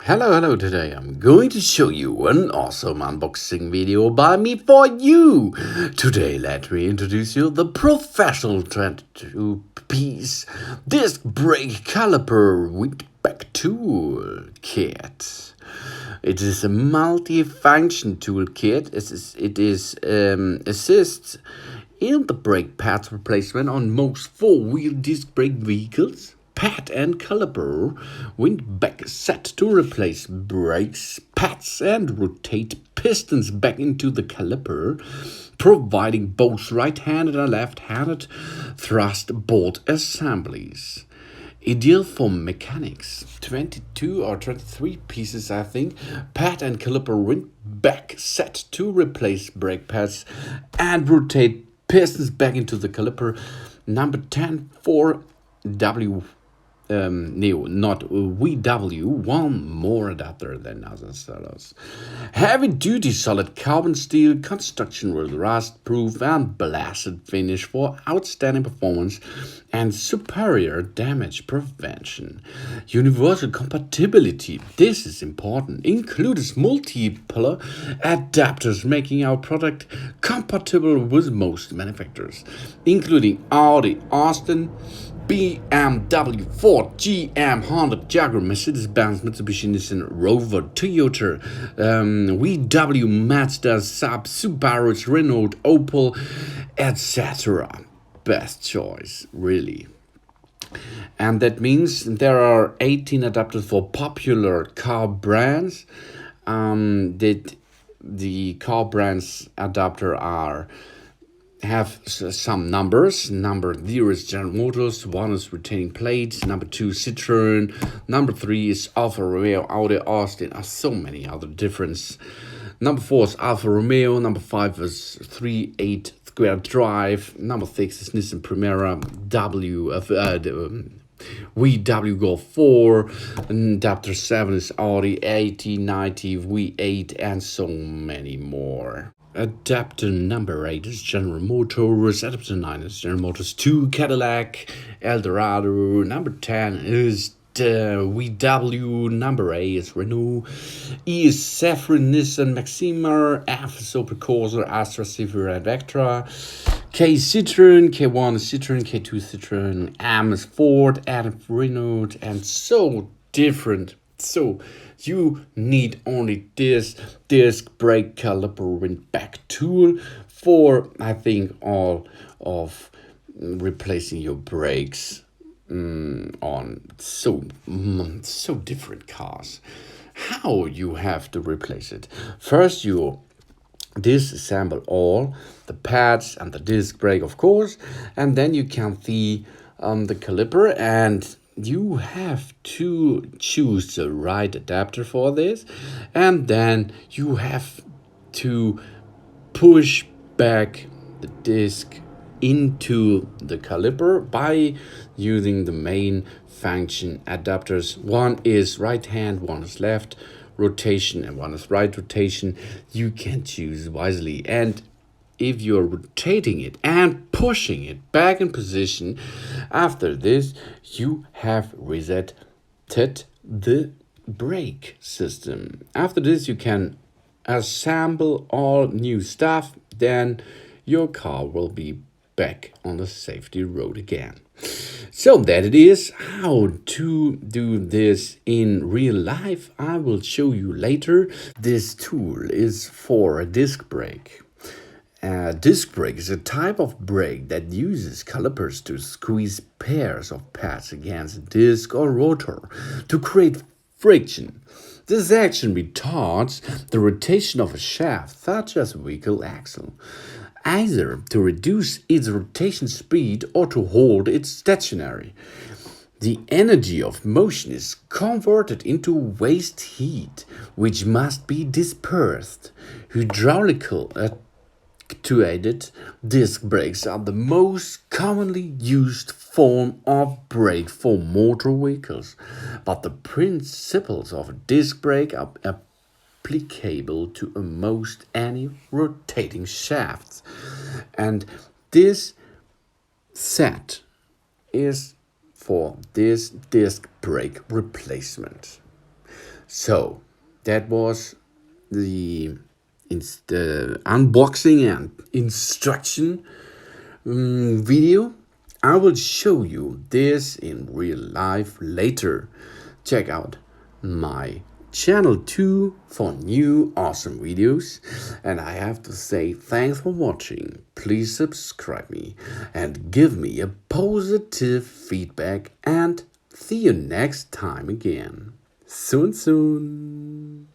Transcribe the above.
Hello, today I'm going to show you an awesome unboxing video by me for you. Today let me introduce you the professional 22-piece disc brake caliper with back tool kit. It is a multi-function toolkit. Assists in the brake pads replacement on most four-wheel disc brake vehicles. Pad and caliper went back set to replace brakes, pads, and rotate pistons back into the caliper, providing both right-handed and left-handed thrust bolt assemblies. Ideal for mechanics. 22 or 23 pieces, I think. Pad and caliper went back set to replace brake pads and rotate pistons back into the caliper. Number 10 for not VW, one more adapter than other sellers. Heavy duty solid carbon steel construction with rust proof and blasted finish for outstanding performance and superior damage prevention. Universal compatibility, this is important, includes multiple adapters making our product compatible with most manufacturers, including Audi, Austin, BMW, Ford, GM, Honda, Jaguar, Mercedes-Benz, Mitsubishi, Nissan, Rover, Toyota, VW, Mazda, Saab, Subaru, Renault, Opel, etc. Best choice, really. And that means there are 18 adapters for popular car brands. The car brands adapter have some numbers. Number 0 is General Motors, 1 is retaining plates, number 2 Citroen, number 3 is Alfa Romeo, Audi, Austin, so many other difference. Number 4 is Alfa Romeo, number 5 is 3.8 Square Drive, number 6 is Nissan Primera, VW Golf 4, adapter 7 is Audi 8090 V8, and so many more. Adapter number 8 is General Motors, adapter 9 is General Motors 2, Cadillac, Eldorado, number 10 is VW, number A is Renault, E is Safran, Nissan, Maxima, F is Opel Corsa, Astra, Zephyr, and Vectra, K Citroen, K1 is Citroen, K2 is Citroen, M is Ford, N is Renault, and so different. So you need only this disc brake caliper and back tool for, I think, all of replacing your brakes on so different cars. How you have to replace it? First, you disassemble all the pads and the disc brake, of course, and then you can see the caliper, and you have to choose the right adapter for this, and then you have to push back the disc into the caliper by using the main function adapters. One is right hand, one is left rotation, and one is right rotation. You can choose wisely, and if you're rotating it and pushing it back in position, after this you have resetted the brake system. After this you can assemble all new stuff, then your car will be back on the safety road again. So that it is. How to do this in real life, I will show you later. This tool is for a disc brake. Disc brake is a type of brake that uses calipers to squeeze pairs of pads against a disc or rotor to create friction. This action retards the rotation of a shaft, such as a vehicle axle, either to reduce its rotation speed or to hold it stationary. The energy of motion is converted into waste heat, which must be dispersed. Hydraulical actuated disc brakes are the most commonly used form of brake for motor vehicles, but the principles of a disc brake are applicable to almost any rotating shafts. And this set is for this disc brake replacement. So that was the unboxing and instruction video. I will show you this in real life later. Check out my channel too for new awesome videos. And I have to say thanks for watching. Please subscribe me and give me a positive feedback, and see you next time again. Soon.